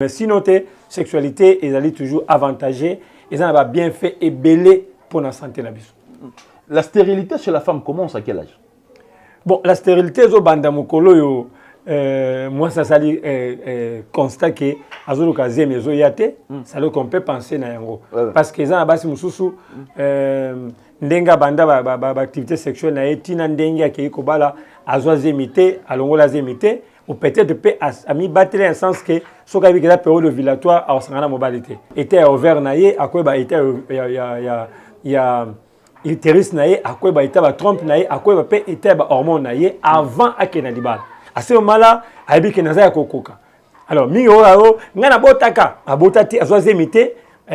Mais sinon, la sexualité, ils allaient toujours avantagée, ils ont bien fait et belé pour la santé. La stérilité chez la femme commence à quel âge? Bon, la stérilité, moi, ça s'allie constat que ça qu'on peut penser parce que ça basi mususu ndenga banda activité sexuelle na etina ndenga ke ikobala azwa zemité alongola zemité ou peut-être peut ami battre un sens que so ka bikela période ovulatoire a sangana mobilité était ouvert na ye akoba était ya utérus na ye akoba était ba trompe na ye akoba peut était ba hormone na ye avant akena libala. À ce moment-là, il y a un kokoka. Alors, il y a un botaka, un botati, un zemité, on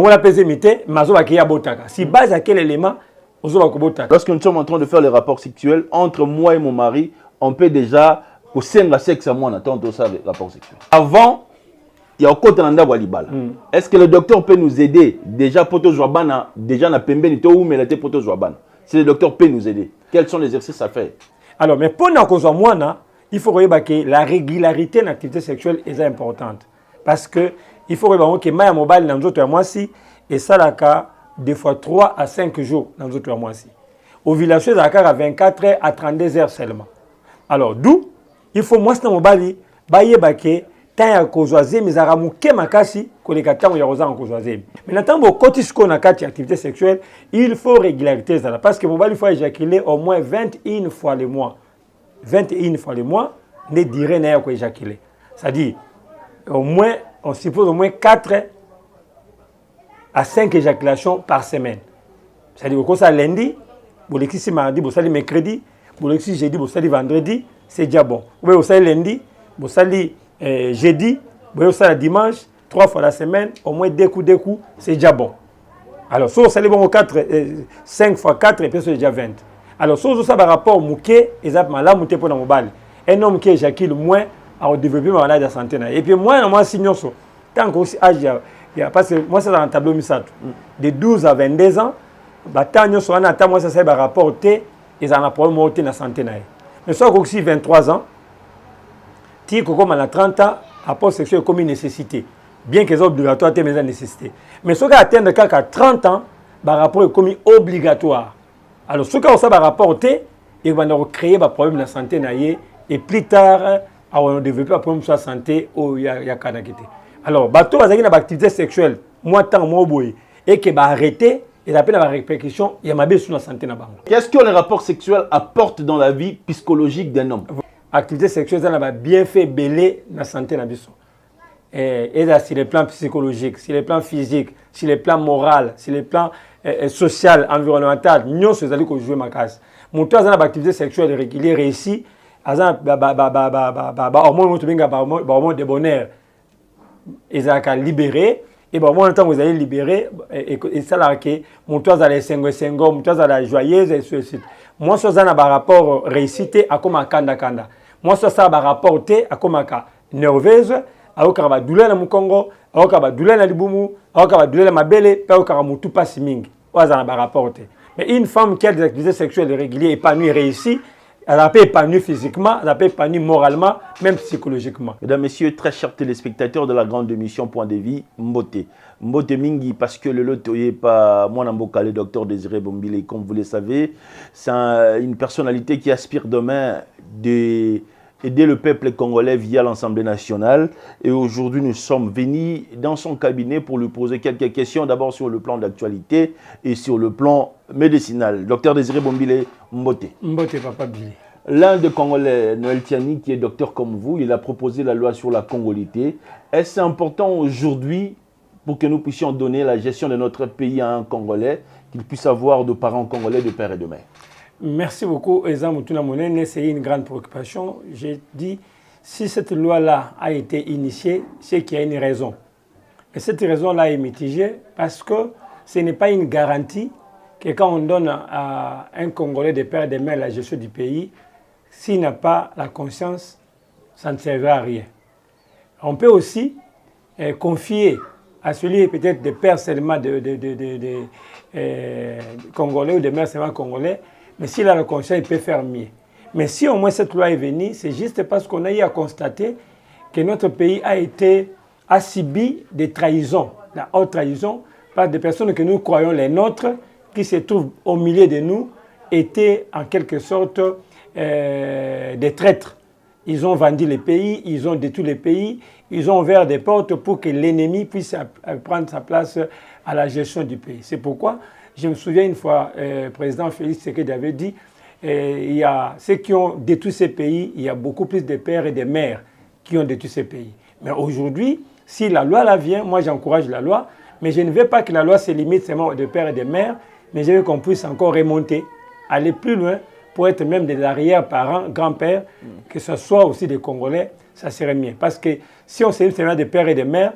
l'appelle zemité, mais il y a un botaka. Si base à quel élément, on a un botaka. Lorsque nous sommes en train de faire les rapports sexuels entre moi et mon mari, on peut déjà, au sein de la sexe à moi, on attend tout ça, les rapports sexuels. Avant, il y a un côté de Walibala. Est-ce que le docteur peut nous aider? Déjà, Poto Joabana, déjà, na Pembe, ni to mais la Poto Joabana. Si le docteur peut nous aider, quels sont les exercices à faire? Alors, mais pour nous, il faut que la régularité de l'activité sexuelle est importante. Parce que il faut que ma mobile dans notre mois-ci et ça la cas des fois 3 à 5 jours dans notre mois-ci. Ovulation à 24 heures à 32 heures seulement. Alors, d'où il faut moi dans mobile baye bake tant ya kozwaze mizara muke makasi ko le katamo ya roza en kozwaze. Mais maintenant au kotisko na kati activité sexuelle, il faut régularité ça parce que mobile il faut éjaculer au moins 21 fois le mois. 21 fois le mois, ne dirait n'a pas éjaculer. C'est-à-dire au moins on suppose au moins 4 à 5 éjaculations par semaine. C'est-à-dire que ça lundi, vous l'exercice mardi, vous allez mercredi, vous l'exercice jeudi, vous allez vendredi, c'est déjà bon. Vous allez lundi, vous allez jeudi, vous allez dimanche, 3 fois la semaine, au moins 2 coups, c'est déjà bon. Alors, si vous allez bon 5 fois 4, et puis c'est déjà 20. Alors, si vous avez un rapport au mouké, exactement là, mouké pour la mobile. Un homme qui éjacule moins, à développer ma maladie de santé. Et puis, moi, sinon, tant que âge, parce que moi, c'est dans un tableau misato. De 12 à 22 ans, moi, ça c'est un rapport, ils ont un problème de santé. Mais soit aussi 23 ans, comme à 30 ans, rapport sexuel comme une nécessité. Bien qu'ils soient obligatoires, mais une nécessité. Mais ceux qui atteignent à 30 ans, le rapport est comme obligatoire. Alors, ceux qui ont un rapport, ils vont créer un problème de santé. Et plus tard, on va développer un problème de santé. Alors, bateau, il y a une activité sexuelle, moi, tant moi, et qui va arrêter, et appelle la répercussion, il y a ma baisse sur la santé. Qu'est-ce que les rapports sexuels apportent dans la vie psychologique d'un homme? L'activité sexuelle, ça a bien fait belé la santé. Et là, sur les plans psychologiques, sur les plans physiques, sur les plans moraux, sur les plans social, environnemental, nous sommes jouer ma case. Mon toit, ça a activité sexuelle régulière réussie, hormone de bonheur, ils ont libéré. Et bon, moi, en temps vous allez libérer, et ça là, que mon toit, ça a mon toit, ça a joyeuse, et ceci. Moi, ça a un rapport réussite à comme un kanda. Moi, ça a un rapport à comme un nerveuse, à une douleur dans mon Congo, à une douleur dans l'Ibumu, à une douleur dans ma belle, à une tout pas si ming. Ça a un rapport. Mais une femme qui a des activités sexuelles régulières, épanouie, réussie, elle a pas épanoui physiquement, elle a pas épanoui moralement, même psychologiquement. Mesdames, Messieurs, très chers téléspectateurs de la grande émission Point de Vie, Mbote. Mbote Mingi, parce que le lot n'est pas moi, le docteur Désiré Bombile, comme vous le savez, c'est une personnalité qui aspire demain d'aider le peuple congolais via l'Assemblée nationale. Et aujourd'hui, nous sommes venus dans son cabinet pour lui poser quelques questions, d'abord sur le plan d'actualité et sur le plan médicinal. Docteur Désiré Bombile, Mbote. Mbote, papa Billy. L'un des Congolais, Noël Tiani, qui est docteur comme vous, il a proposé la loi sur la congolité. Est-ce important aujourd'hui pour que nous puissions donner la gestion de notre pays à un Congolais, qu'il puisse avoir de parents congolais, de père et de mère? Merci beaucoup, Eza Moutouna Monene. C'est une grande préoccupation. J'ai dit, si cette loi-là a été initiée, c'est qu'il y a une raison. Et cette raison-là est mitigée parce que ce n'est pas une garantie que quand on donne à un Congolais de père et de mère la gestion du pays, s'il n'a pas la conscience, ça ne servira à rien. On peut aussi confier à celui peut-être de père seulement de Congolais ou de mère seulement Congolais, mais s'il a la conscience, il peut faire mieux. Mais si au moins cette loi est venue, c'est juste parce qu'on a eu à constater que notre pays a subi des trahisons, la haute trahison, par des personnes que nous croyons les nôtres, qui se trouvent au milieu de nous, étaient en quelque sorte des traîtres. Ils ont vendu les pays, ils ont détruit les pays, ils ont ouvert des portes pour que l'ennemi puisse prendre sa place à la gestion du pays. C'est pourquoi, je me souviens une fois, le président Félix Tshisekedi avait dit, il y a ceux qui ont détruit ces pays, il y a beaucoup plus de pères et de mères qui ont détruit ces pays. Mais aujourd'hui, si la loi là vient, moi j'encourage la loi, mais je ne veux pas que la loi se limite seulement de pères et de mères, mais je veux qu'on puisse encore remonter, aller plus loin, pour être même des arrière-parents, grands-pères, que ce soit aussi des Congolais, ça serait mieux. Parce que si on se limite seulement de pères et de mères,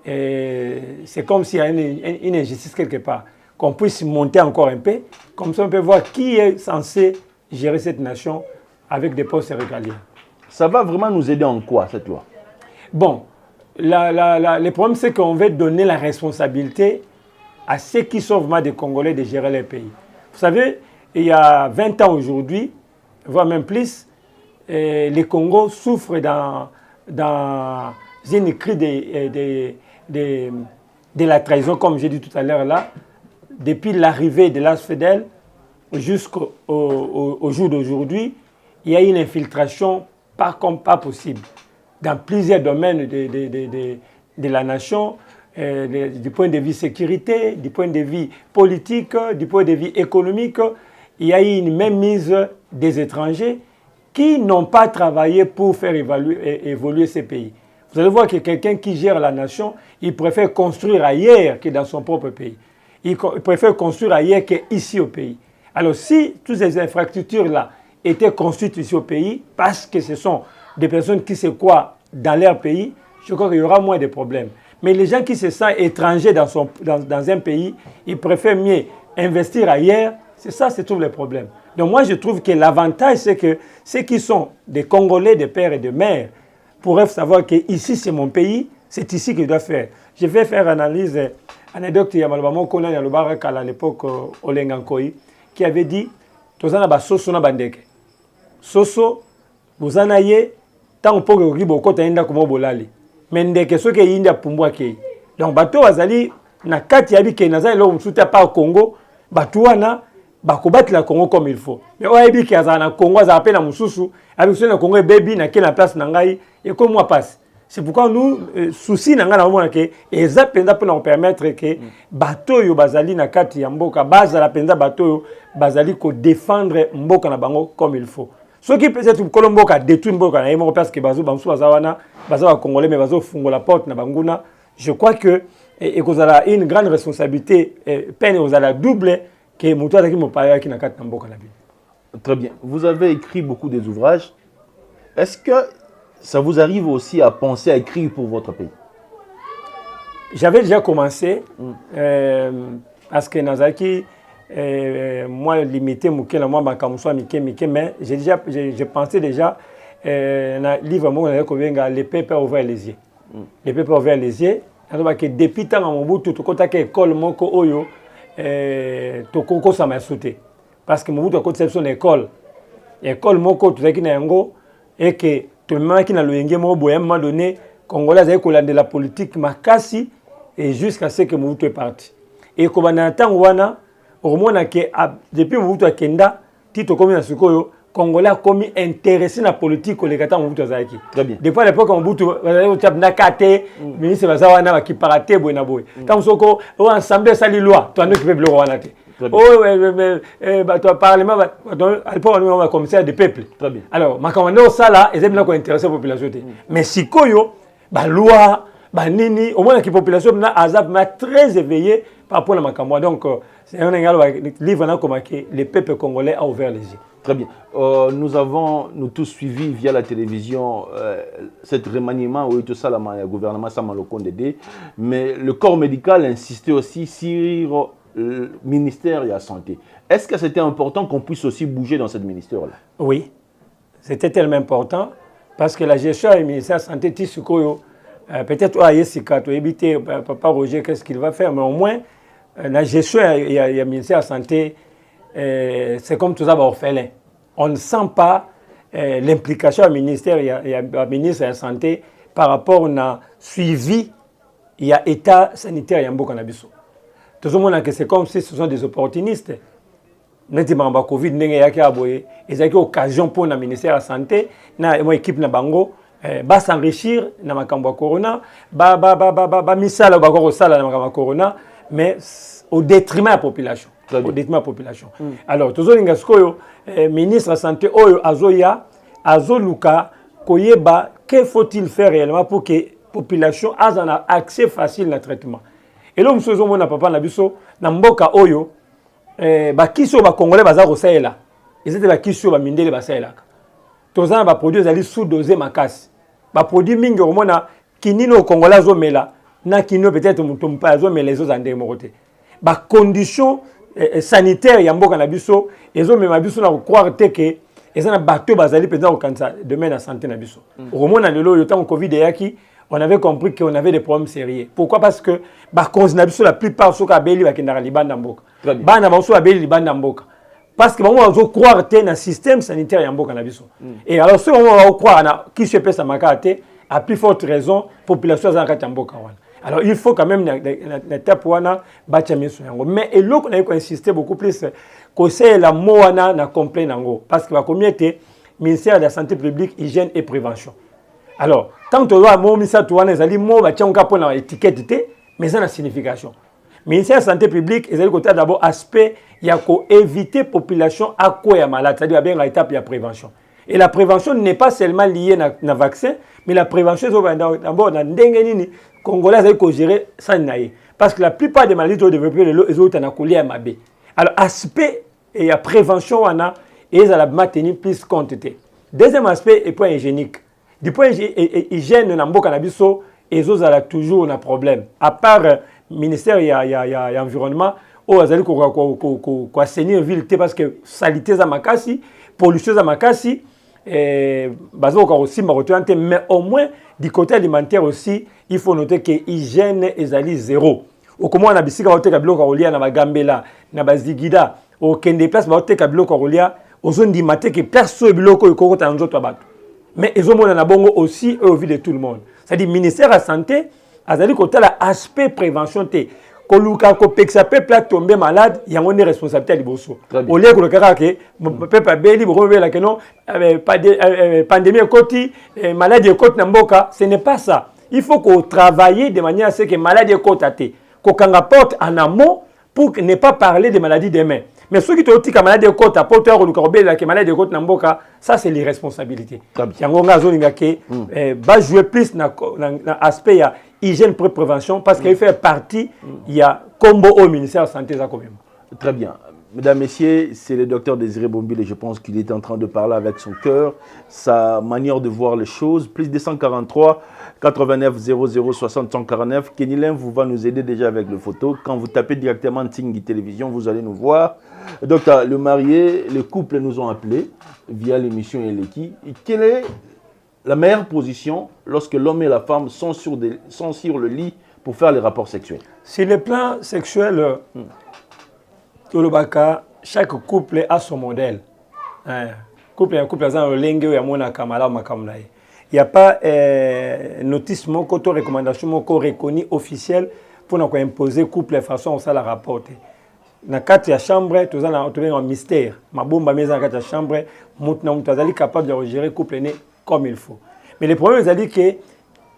c'est comme s'il y a une injustice quelque part. Qu'on puisse monter encore un peu, comme ça on peut voir qui est censé gérer cette nation avec des postes régaliens. Ça va vraiment nous aider en quoi, cette loi? Bon, le problème c'est qu'on veut donner la responsabilité à ceux qui sont vraiment des Congolais de gérer les pays. Vous savez, il y a 20 ans aujourd'hui, voire même plus, le Congo souffre dans une crise de la trahison, comme j'ai dit tout à l'heure là, depuis l'arrivée de l'ASFEDEL jusqu'au jour d'aujourd'hui, il y a une infiltration pas possible dans plusieurs domaines de la nation, du point de vue sécurité, du point de vue politique, du point de vue économique. Il y a eu une même mise des étrangers qui n'ont pas travaillé pour faire évoluer ces pays. Vous allez voir que quelqu'un qui gère la nation, il préfère construire ailleurs que dans son propre pays. Il préfère construire ailleurs qu'ici au pays. Alors si toutes ces infrastructures-là étaient construites ici au pays, parce que ce sont des personnes qui se croient dans leur pays, je crois qu'il y aura moins de problèmes. Mais les gens qui se sentent étrangers dans un pays, ils préfèrent mieux investir ailleurs. C'est ça, c'est tout le problème. Donc moi, je trouve que l'avantage, c'est que ceux qui sont des Congolais, des pères et de mères, pourraient savoir que ici, c'est mon pays, c'est ici que je dois faire. Je vais faire analyse, anecdote, il y a Malbamo Konan Yalubarakal à l'époque, Olengankoi, qui avait dit, Tozana ba soso na bandeke. Soso, vous en ayez, tant on peut que vous avez comme bolali. Mais ndeke ce qui est india pumbwa ke. Donc bateau azali na kati ya bike nazali lo msuta pa Congo, bateau wana bakobati la Congo comme il faut. Mais oyebi ki azana na Congo za appela mususu, avec ce na Congo baby na ke na place na ngai et comme moi passe. C'est pourquoi nous souci na nga na mona ke eza penza pour nous permettre que bateau yo bazali na kati ya mboka baza la penza bateau yo bazali ko défendre mboka na bango comme il faut. Ce qui peut être Colombo qui a détruit Mboka, parce que Bazou Bamsou Bazawana, Bazawa Congolais, mais Bazou Fungo la porte, Nabanguna, je crois que vous avez une grande responsabilité, peine vous avez la double que Moutoua qui m'a parlé qui n'a qu'à Mboka la vie. Très bien. Vous avez écrit beaucoup des ouvrages. Est-ce que ça vous arrive aussi à penser à écrire pour votre pays? J'avais déjà commencé, parce que Nazaki, moi limité mouké la moi bakamuswa mike mais j'ai pensé déjà na livre mon les peuples ouvert les yeux les peuples ouvert les yeux alors que depuis tant à Mobutu to kota ke école moko oyo to koko ça m'a sauté parce que Mobutu a conception école moko to zaki na yango et que tout le monde qui na loyenge mo boya à un moment donné congolais a kolande la politique makasi et jusqu'à ce que Mobutu est parti et comme na temps wana au moins depuis Mobutu Akenda, Tito comme na sikoyo, Congolais a commis intéressé la politique les gata Mobutu Azaki. Très bien. Depuis l'époque Mobutu na kate, ministre bazawana ba ki parate boyna boy. Quand soko o ensemble sali loi, toi nous qui peuple wana te. Oh bah toi parlement à l'époque on va commissaire des peuples. Très bien. Alors makamando ça là, ils aiment intéresser la population. Mais sikoyo ba loi ba nini au moins la population na azab ma très éveillé par rapport à makamwa. Donc c'est un livre comme les peuples congolais a ouvert les yeux. Très bien. Nous avons tous suivi via la télévision cet remaniement où tout ça le gouvernement Samalokondé, mais le corps médical insistait aussi sur le ministère de la Santé. Est-ce que c'était important qu'on puisse aussi bouger dans ce ministère-là? Oui, c'était tellement important parce que la gestion du ministère de la Santé, peut-être Yessika, tu éviter Papa Roger, qu'est-ce qu'il va faire, mais au moins la gestion il y a le ministère de la Santé, c'est comme tout ça, orphelin. On ne sent pas l'implication du ministère, il y a le ministre de la Santé par rapport na suivi il y a état sanitaire ya mboka na biso. Tout le monde que c'est comme si ce sont des opportunistes. Neti mamba Covid ndenge yaki aboye, ezaki occasion pour na ministère de la santé na mo équipe na bango ba s'enrichir na makambo ya corona, ba misala ba ko sala na makambo ya corona, mais au détriment de la population. Au détriment de la population. Alors, tout le monde, ministre de la Santé, Azoya, Azoluka, Koyeba, que faut-il faire réellement pour que la population ait un accès facile au traitement? Et là, nous sommes na papa na biso, na mboka oyo, kiso ba Congolais baza kosaela. Ils étaient ba kiso ba mindele basaela. Tous ans ba produits ali sous-dosé makasi. Ba produits mingi au mona kinino Congolais zo mela, na kinino peut-être mutompa zo mela les autres en démoroté. Ba condition sanitaire ya mboka na biso ezo mema biso na croire que eza na bateau bazali peut-être au cancer demain la santé na biso. Au moment lelo le temps Covid yaki, on avait compris qu'on avait des problèmes sérieux. Pourquoi? Parce que ba cause na biso la plupart soka beli ba kendara libanda mboka. Bana ba so beli libanda mboka. Parce que on va croire que na système sanitaire ya mboka na biso. Et alors ce on va croire na qui se pèse makate à plus forte raison population za kati mboka wana. Alors il faut quand même l'étape wana bacha miso yango, mais et l'autre on a insisté beaucoup plus que c'est la moana na complet nango parce que va comité ministère de la santé publique, hygiène et prévention. Alors tant que toi mo ministère wana ezali mo bacha on kapona na étiquette té mais ça na signification. Ministère de la santé publique ezali côté d'abord aspect ya ko éviter population à quoi ya malade, c'est-à-dire bien l'étape ya prévention. Et la prévention n'est pas seulement liée na vaccin, mais la prévention est d'abord dans les Congolais qui gérer ça. Parce que la plupart des maladies ont développé les autres en collier à Mabé. Alors, aspect et la prévention, ils ont maintenir plus compte. Deuxième aspect est point hygiénique. Du point hygiène, ils ont toujours un problème. À part le ministère de l'Environnement, ils ont assainir la ville parce que salité est makasi, pollution est makasi. Mais au moins du côté alimentaire aussi il faut noter que l'hygiène est à zéro. Au comment on a bisika au teka biloko kolia na bagambela na bazigida au kende place ba teka biloko kolia aux zones di maté que personne biloko ko kota nzoto abatu. Mais ils ont na bongo aussi au vu de tout le monde. C'est-à-dire ministère de la santé azali côté la aspect prévention té koluka ko peksa peuple a tombé malade, il y a une responsabilité à liboso. Au lieu que le cas que peuple beli la que non pandémie côté maladie côté namboka, ce n'est pas ça. Il faut qu'on travaille de manière à ce que maladie côté até, qu'on rapporte en amont pour ne pas parler des maladies demain. Mais ceux qui te disent que maladie côté apporte la maladie côté namboka, ça c'est l'irresponsabilité. Yangonga zoninga ke va jouer plus na aspect hygiène prévention parce qu'il fait partie, il y a combo au ministère de la Santé. Très bien. Mesdames, Messieurs, c'est le docteur Désiré Bombile et je pense qu'il est en train de parler avec son cœur, sa manière de voir les choses. Plus 243 89 00 60 149. Kenilin vous va nous aider déjà avec le photo. Quand vous tapez directement Tingui Télévision, vous allez nous voir. Docteur, le marié, les couples nous ont appelés via l'émission Eleki. Quelle est la meilleure position lorsque l'homme et la femme sont sur le lit pour faire les rapports sexuels? Sur le plan sexuel, chaque couple a son modèle. Couple il n'y a pas notice, recommandation reconnue officielle pour nous imposer couple de façon à la rapporter. Dans la chambre, nous avons un mystère. Ma bombe dans la chambre, nous sommes capables de gérer le couple comme il faut. Mais le problème, c'est que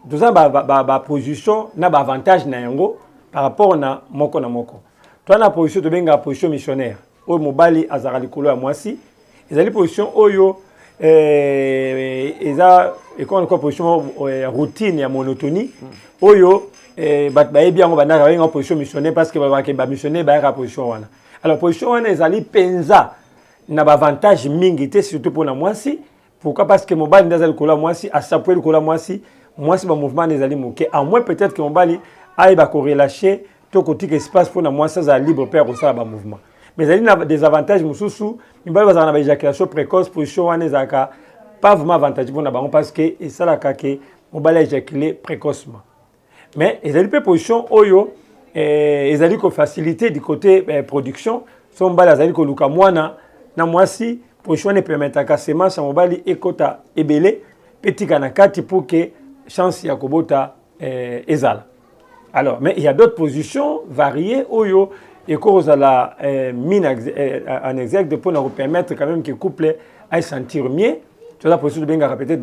nous avons une position, nous avons un avantage par rapport à moko na moko. Toi, na position, tu as une position missionnaire. Au Mobali, Azara Likolo à Moissi, ils ont une position Oyo, ils ont une position routine et monotonie. Oyo, bien en position missionnaire parce que les missionnaires sont en position. Alors, position, ils ont penza, n'a pas avantage mingité, surtout pour la Moissi. Pourquoi? Parce que Mobali, ils ont Likolo à Moissi, à Sapoué Likolo à Moissi, Moissi, le mouvement des alliés moqués. À moins peut-être que Mobali aille relâcher. Tout côté qui se passe pour moi ça a libre père au sein mouvement mais il y a des avantages mususu il va avoir une éjaculation précoce position wana ezaka pas vraiment avantage pour na bango parce que et ça la kake on va éjaculer précocement mais ils ont position oyo ils ont facilité du côté production son bala zali ko luka mwana na mwasi position ne permettre ka semence mobali ekota ebele petit kana kati pour que chance ya kobota ezala. Alors, mais il y a d'autres positions variées oyo et cause à la mine en exergue pour nous permettre quand même que le couple aille sentir mieux. Tu as la position de bien peut-être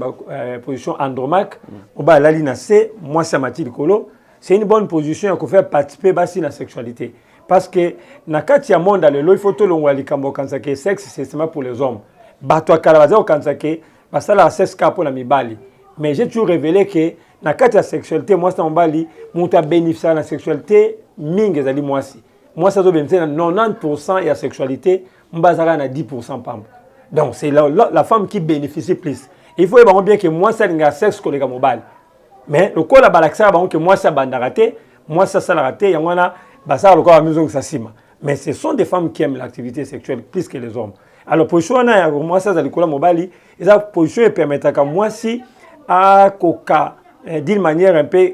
position Andromaque, on va la ligne C, moi c'est Mathilde Kolo. C'est une bonne position pour faire participer à la sexualité. Parce que dans le monde, il faut tout le monde qui sexe, c'est seulement pour les hommes. Bato akala au kansake, ça la sexe pour la mibali. Mais j'ai toujours révélé que dans la sexualité, moi c'est en bali, mon ta bénéficier de la sexualité, mingi zali moi si. Moi ça doit bénéficier 90% de la sexualité, mbazara na 10% pam. Donc c'est la femme qui bénéficie plus. Il faut bien que moi ça n'a sexe que les mobile. Mais le cas la balaxa que moi ça banda raté, moi ça la raté, yangwana ça le corps maison que ça sima. Mais ce sont des femmes qui aiment l'activité sexuelle plus que les hommes. Alors position na moi ça le cola mobile, et ça position permet à moi si à coca d'une manière un peu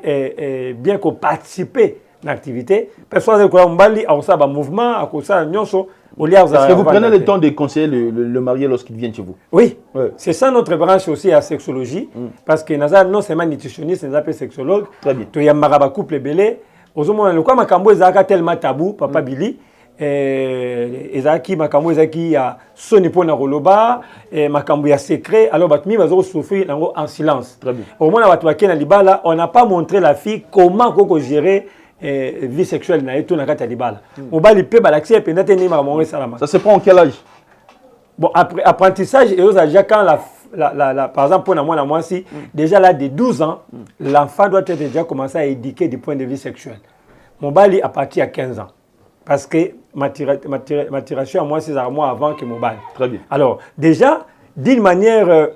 bien qu'on participer à l'activité. Personne le cola mobile a ça ba mouvement à cause ça nyonso. Est-ce que vous prenez le temps de conseiller le marié lorsqu'il vient chez vous? Oui, ouais. C'est ça notre branche aussi à sexologie, parce que nous non seulement nutritionniste, nous appelons sexologue. Très bien. Tu y a maraba couple belé. Aux hommes, le quoi makambo ezaka tellement tabou, papa Billy. Ezaki makambo ezaki ya soni pona roloba, makambo ya secret. Alors batmi bazo souffrir en silence. Très bien. Au moins batwa kena libala, on n'a pas montré la fille comment koko gérer vie sexuelle na eto na kata libala. Mobali pe balaxé pe nateni makambo salama. Ça se prend en quel âge? Bon, après apprentissage, et aux âges quand par exemple, pour moi, si déjà là, de 12 ans, l'enfant doit être déjà commencé à éduquer du point de vue sexuel. Mon bali à partir à 15 ans. Parce que ma tiration à moi, c'est à moi avant que mon bali. Très bien. Alors, déjà, d'une manière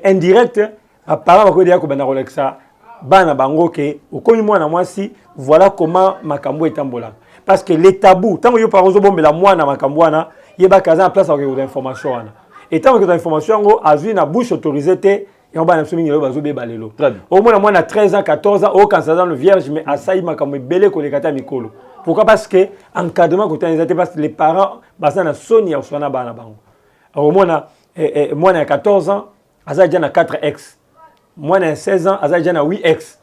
indirecte, apparemment, je vais dire que bana bango ke okomi mwana mwasi voilà comment makambo etambola parce que les tabous tant que yo par exemple la mwana makambo wana yeba kaza en place avec l'information wana et tant que l'information ngo azui na bouche autorisée te et on va n'absolu ngelo bazo be balelo au moins mwana 13 ans 14 ans au quand ça dans le vierge mais asaï makambo belé ko lekata mikolo pourquoi parce que encadrement côté les parce que les parents basa na soni ya sona bana bango au moins mwana 14 ans aza déjà na 4 ex. Moi, j'ai 16 ans, j'ai 8X.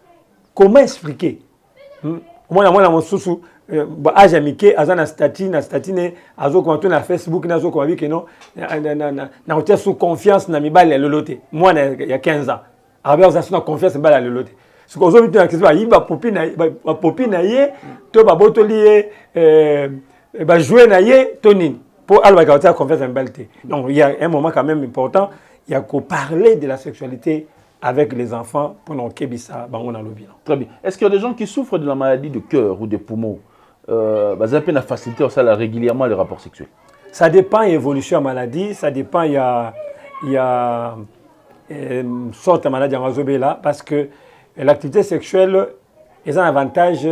Comment expliquer? Moi, mon sous âge amiqué, j'ai un statut, na Facebook, na sous confiance na mi bal le loté. Moi, il y a 15 ans. Alors, j'ai sous confiance na bal le loté. Ce que vous avez dit, il va popine na yé, to ba botoli ba jouer na yé, tonin. Pour avoir confiance na balte. Donc, il y a un moment quand même important, il y a qu'au parler de la sexualité avec les enfants pour nous kebisa bango na lobby. Très bien. Est-ce qu'il y a des gens qui souffrent de la maladie de cœur ou des poumons? Ils ont à faciliter régulièrement les rapports sexuels. Ça dépend de l'évolution de la maladie, ça dépend il y a une sorte de maladie en là parce que l'activité sexuelle est un avantage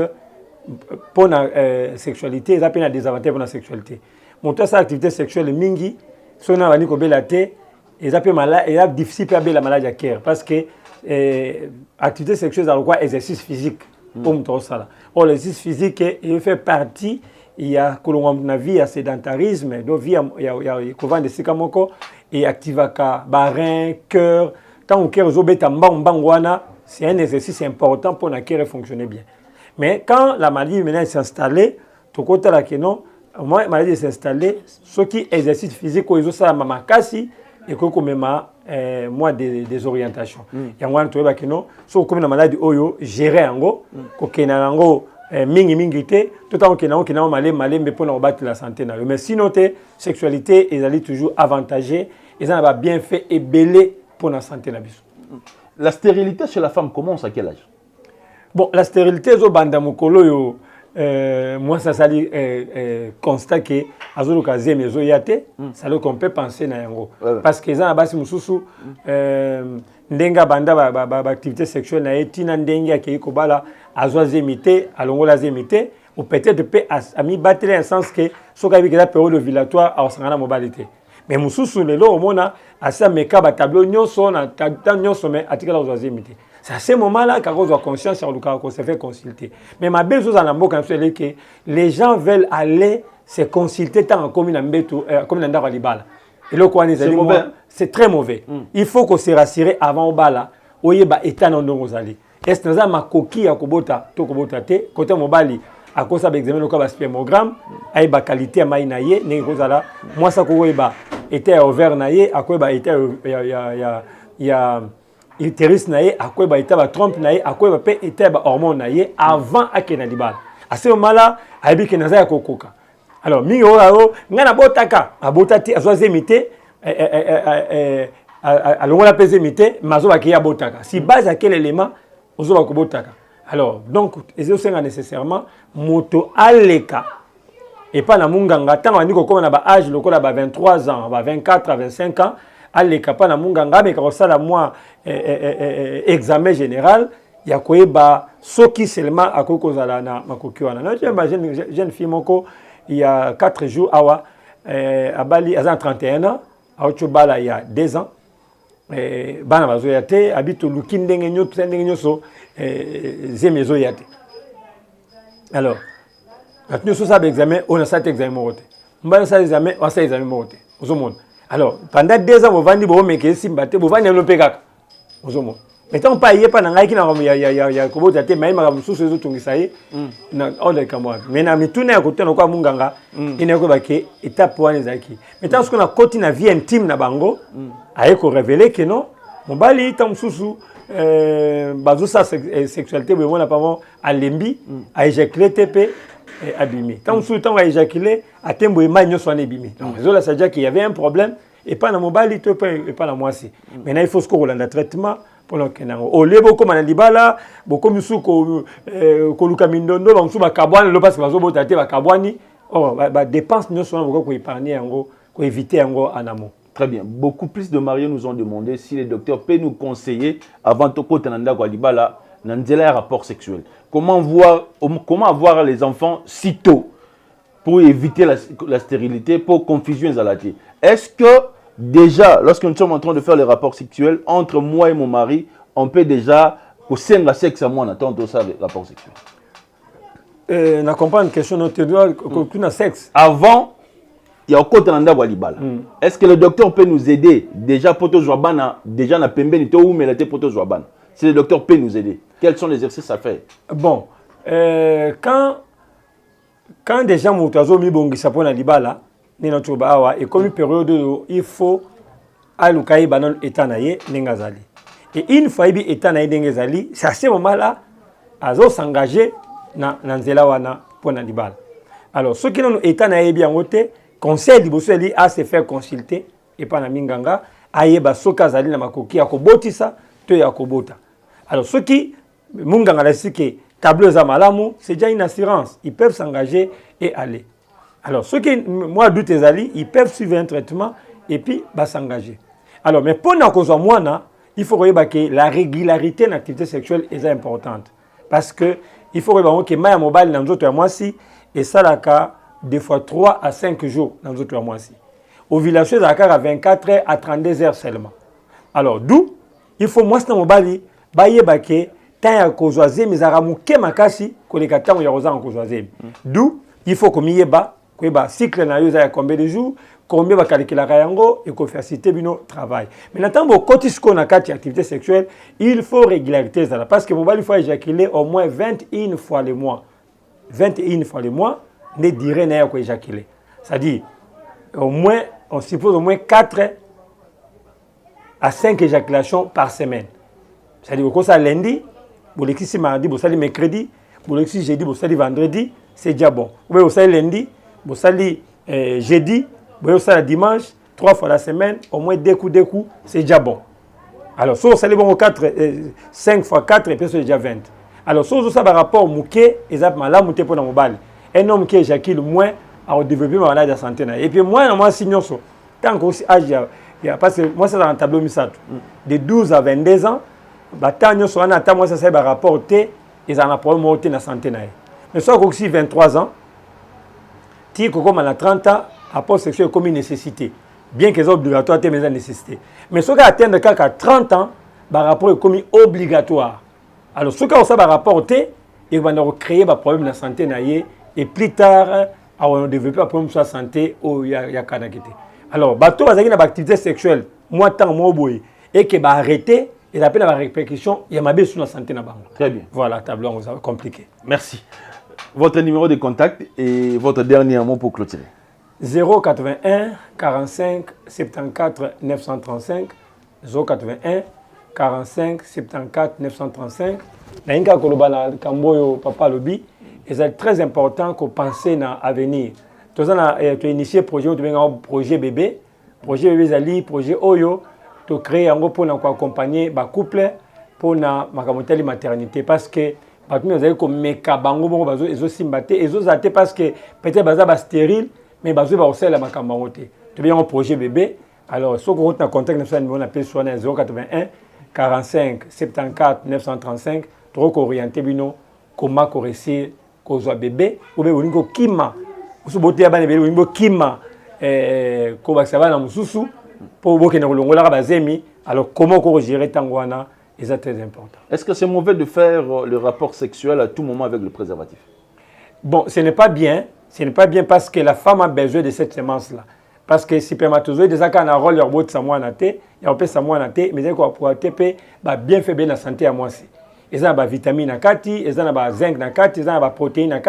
pour la sexualité, il y a un désavantage pour la sexualité. Mon tas l'activité sexuelle mingi, si on a une cobelate, il est difficile de faire la maladie à cœur parce que l'activité sexuelle, c'est quoi exercice physique. Or, l'exercice physique, il fait partie, il y a la vie, il y a sédentarisme, il y a couvent de sikamoko, et activaka, barin, cœur. Tant que c'est un exercice important pour que le cœur fonctionne bien. Mais quand la maladie maintenant s'est installée, tout côté là que non, la maladie s'est installée, ceux qui exercice physique, ils ont ça à mamakasi, et que même moi des orientations. Il y a un truc qui non, so comme la maladie oyo gérer ango, ko kena ango mingi té, tout en kena malé mais pour nous battre la santé na. Mais sinon té sexualité ils allaient toujours avantagés, ils en avaient bien fait et belé pour la santé na biso. La stérilité chez la femme commence à quel âge? Bon, la stérilité zo banda mokolo yo moi ça sali constat que azolo kaze mezo yate ça le qu'on peut penser na yango parce que za basi mususu ndenga banda ba activité sexuelle na etina ndenga ke ikobala azwa zemité alongola zemité ou peut-être peut ami battre en sens que soka bi que la période ovulatoire a sangana mobilité mais mususu lelo omona asa meka ba tableau nyonso na nyonso mais atikala azwa zemité. C'est à ce moment-là qu'on a conscience sur le cas qu'on se fait consulter. Mais ma belle chose en ambo quand c'est que les gens veulent aller se consulter tant en commune en beto comme dans Daralibala. Et le quoi c'est mauvais. C'est très mauvais. Il faut qu'on se rassure avant au bala. oyeba état na ndongo zali. Est-ce que naza makoki ya kobota to kobota te côté mobali akosa ba examen loka ba spermogramme ayeba qualité ya mai na ye ndenge kozala mwasa ko oyeba état ya ovaire na ye akoyeba état ya utérus na ye akoyeba état ba trompe na ye akoyeba pe état ba hormone na ye avant akena libala. À ce moment-là ayebi ke naza ya kokoka. Alors mingi oyo ngana botaka abotati azozemite alors on a pesé mité mazo bakia botaka si base à quel élément ozo bakobotaka. Alors donc c'est aussi nécessairement moto aleka et pas na munganga tant on dit ko na ba âge lokola ba 23 ans ba 24 à 25 ans aleka pas na munganga mais quand ça la moi examen général ya koyeba soki seulement akokozala na makoki wana na jeune fille moko il y a 4 jours awa abali azan 31 ans aotobala il y a 2 ans bana bazoya te habito luki ndenge nyoto ndenge nyoso zemezo ya te. Alors atenu so ça examen on a ça examen moté mbana ça examen on ça examen moté ozomona. Alors pendant 2 ans bovandi bo meke simbate bovandi lopeka ozomona. Mettons pas yé pas na ngai kina ya kobota te mai maka mususu ezo tungisa ye na ole kamwa mais na mituna ya kotena kwa munganga ina ko bake étape wana zaki. Mettons ce qu'on a côté na vie intime na bango aye ko révéler que non mobali ta mususu bazo sa sexualité be mona pas à lembi a éjaculer TP et abîmé. Tant mususu tant a éjaculer a tembo ma nyoso na ebimi. Donc là ça veut dire qu'il y avait un problème et pas na mobali to pas na mwasi. Maintenant il faut ce qu'on relanda traitement pour le kenango o lebo ko mana libala boko misuko ko luka mindondo ba musuba kabwani lo parce que bazo bota te ba kabwani oh ba dépense nyo so boko ko épargner yango ko éviter yango en amont. Très bien. Beaucoup plus de mariés nous ont demandé si les docteurs peuvent nous conseiller avant de côté nanda ko libala nanzela rapport sexuel. Comment avoir les enfants si tôt pour éviter la stérilité, pour confusion zalati. Est-ce que déjà, lorsque nous sommes en train de faire les rapports sexuels entre moi et mon mari, on peut déjà au sexe à moi, on attend tout ça, les rapports sexuels. On comprend une question de sexe. Avant, il y a encore un walibala. Est-ce que le docteur peut nous aider déjà pour tout jouabana, déjà na pembe ni to ou mais la te pour tout jouabana. Si le docteur peut nous aider, quels sont les exercices à faire? Bon, quand déjà mon oiseau mi bongi sapon na libala. Et comme une période où il faut alukai banon etanaye nengazali. Et une fois il etanaye nengazali, c'est à ce moment-là azo s'engager na nzela wana pour na libala. Alors ceux qui n'ont etanaye bien voté, conseil du bosseli à se faire consulter et pas na minganga ayeba soka zali na makoki ya kobotisa to ya kobota. Alors ceux qui munganga la sike tableau za malamu, c'est déjà une assurance, ils peuvent s'engager et aller. Alors, ceux qui, moi, doute les alliés, ils peuvent suivre un traitement et puis s'engager. Alors, mais pour nous, il faut que la régularité de l'activité sexuelle est importante. Parce que il faut que ma mobile dans d'autres mois ci et ça la cas des fois 3 à 5 jours dans d'autres mois ci. Au village à 24 heures à 32 heures seulement. Alors, d'où il faut moi dans mobile baye baké tant ya kozwaze mizaramu ke makasi ko les katang ya roza en kozwaze. D'où il faut que mieba le cycle na yo za combien de jours, combien va calculer yango et faire citer bino travail. Mais maintenant bon côté ce qu'on a quatre activités sexuelles, il faut régularité ça parce que mon il faut éjaculer au moins 21 fois le mois. 21 fois le mois, ne dirait na ko éjaculer. C'est-à-dire au moins on suppose au moins 4 à 5 éjaculations par semaine. C'est-à-dire que ça lundi, vous l'exi mardi, vous ça mercredi, vous l'exi jeudi, vous ça vendredi, c'est déjà bon. Vous ça lundi, vous sali jeudi, vous sali dimanche, 3 fois la semaine, au moins 2 coups, c'est déjà bon. Alors, si vous salez bon 5 fois 4, et puis c'est déjà 20. Alors, si vous avez un rapport mouké, exactement là, mouké pour la mobile. Un homme qui éjacule moins, à développer ma maladie de santé. Et puis, moi, sinon, tant que âge, parce que moi, c'est dans un tableau misato. De 12 à 22 ans, tant que moi, ça c'est un rapport T, ils ont un problème de la santé. Mais soit aussi 23 ans, comme à 30 ans, rapport sexuel est comme une nécessité. Bien que c'est obligatoire, c'est une nécessité. Mais ce qui atteint à 30 ans, le rapport est comme obligatoire. Alors, ce qui a un rapport, il va créer un problème de la santé. Et plus tard, on va développer un problème de la santé. Alors, bateau, il y a une activité sexuelle, moi, tant, moi, boy, et qui va arrêter, et appelle la répercussion, il y a ma sur la santé na bango. Très bien. Voilà, tableau compliqué. Merci. Votre numéro de contact et votre dernier mot pour clôturer. 081 45 74 935 081 45 74 935. Nainga kolobana kamboyo papa lobi, et c'est très important qu'on pense à l'avenir. Tu as initié un projet bébé, Zali, projet Oyo, tu créer un groupe pour accompagner les couples pour la maternité. Parce que nous avons des bango parce que peut-être stérile, mais ils sont stérile. Tu as un projet bébé. Alors, si vous avez un contact, on appelle 081 45 74 935. Tu as orienté comment réussir à bébé ou bien kima. Si vous avez un kima, alors comment gérer Tangwana, c'est très important. Est-ce que c'est mauvais de faire le rapport sexuel à tout moment avec le préservatif? Bon, ce n'est pas bien. Ce n'est pas bien parce que la femme a besoin de cette semence-là. Parce que si spermatozoïde, déjà quand on a un rôle, il y a un samoanaté, il y a un peu samoanaté, mais il y a un peu bien fait bien la santé à moi aussi. Ils ont des vitamines, ils ont des zinc, ils ont des protéines,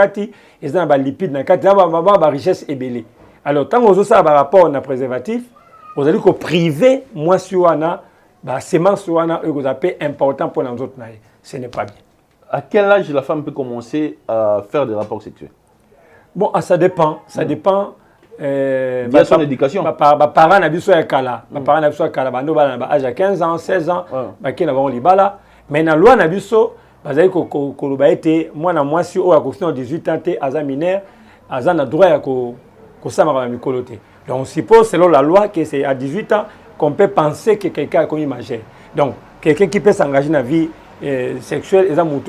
ils ont des lipides, ils ont des richesses ébélées. Alors, tant que vous avez un rapport à préservatif, vous allez priver moi sur la semence sur vous appelez important pour nous autres. Ce n'est pas bien. À quel âge la femme peut commencer à faire des rapports sexuels? Bon, ça dépend. Ça dépend. Via son éducation. Mes parents n'ont pas kala. Mes parents n'ont pas kala. Ils ont âge à 15 ans, 16 ans. Ils ont libala. Mais dans la loi, moi, si on a 18 ans, à mineur, à droit à donc, on suppose, selon la loi, que c'est à 18 ans qu'on peut penser que quelqu'un a commis majeur. Donc, quelqu'un qui peut s'engager dans la vie sexuelle, ils ont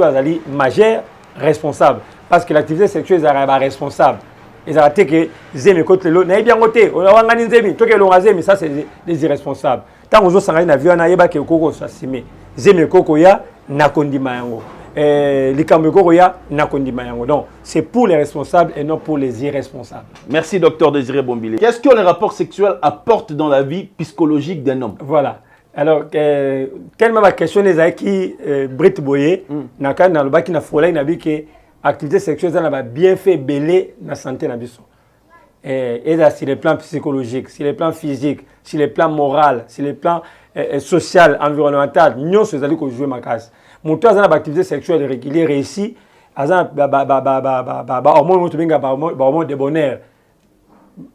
majeur, responsable. Parce que l'activité sexuelle est responsable. Ils ont dit que zémi côté l'eau, n'est bien côté. On a organisé zémi, tout que l'on a zémi, ça c'est des irresponsables. Tant que vous s'engagez dans la vie, on a yéba que koko s'assumer. Zémi koko ya nakondi mayango. Donc, c'est pour les responsables et non pour les irresponsables. Merci, docteur Désiré Bombile. Qu'est-ce que les rapports sexuels apportent dans la vie psychologique d'un homme? Voilà. Alors, tellement ma question est qui Britt Boye, dans le bac qui n'a pas dit que l'activité sexuelle a bien fait belé dans la santé. Et là, sur les plans psychologiques, sur les plans physiques, sur les plans moraux, sur les plans social, environnemental, nous sommes allés jouer ma case. Mon toit a une activité sexuelle régulière réussie, hormone de bonheur,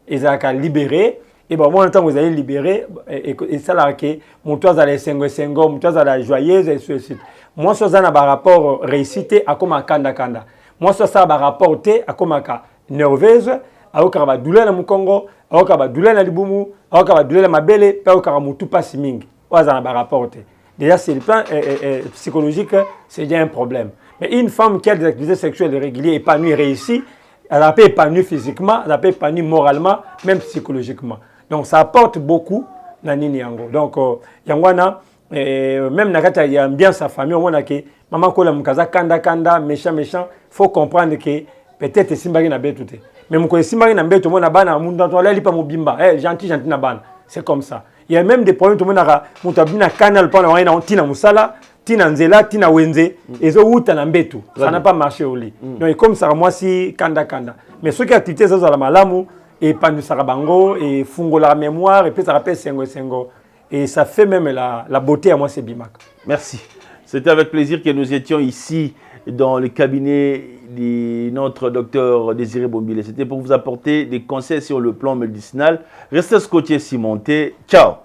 ils ont libéré et bon moi temps vous allez libérer et ça là que mon toit a les 5 mon toit a la joyeuse et ceci. Moi ça a un rapport réussite à comme kanda kanda. Moi ça a un rapport à comme nerveuse, à okaba douleur na mukongo, à okaba douleur na libumu, à okaba douleur na mabele, à okaba mutu pasi mingi. Ça a un rapport. Déjà, c'est le plan psychologique, c'est déjà un problème. Mais une femme qui a des activités sexuelles régulières, épanouie, réussie, elle n'a pas épanoui physiquement, elle n'a pas épanoui moralement, même psychologiquement. Donc, ça apporte beaucoup dans Nini Yango. Donc, Yangwana, même quand il y a bien sa famille, on a que maman kola mukaza kanda kanda, méchant, il faut comprendre que peut-être Simbari n'a pas tout. Mais mon Simbari n'a pas tout, on a ban, on a lipa mobimba, gentil, n'a ban. C'est comme ça. Il y a même des problèmes, tout le monde a un canal pour avoir tina musala, tina nzela, tina wenze, et ça ou t'en ambetu. Ça n'a pas marché au lit. Donc comme ça, moi si kanda kanda. Mais ceux qui activités ça la malamu et pandu sarabango et fungo la mémoire et puis ça rappelle sengo et ça fait même la beauté à moi c'est bimak. Merci. C'était avec plaisir que nous étions ici dans le cabinet de notre docteur Désiré Bombile. C'était pour vous apporter des conseils sur le plan médicinal. Restez scotché, cimenté. Ciao.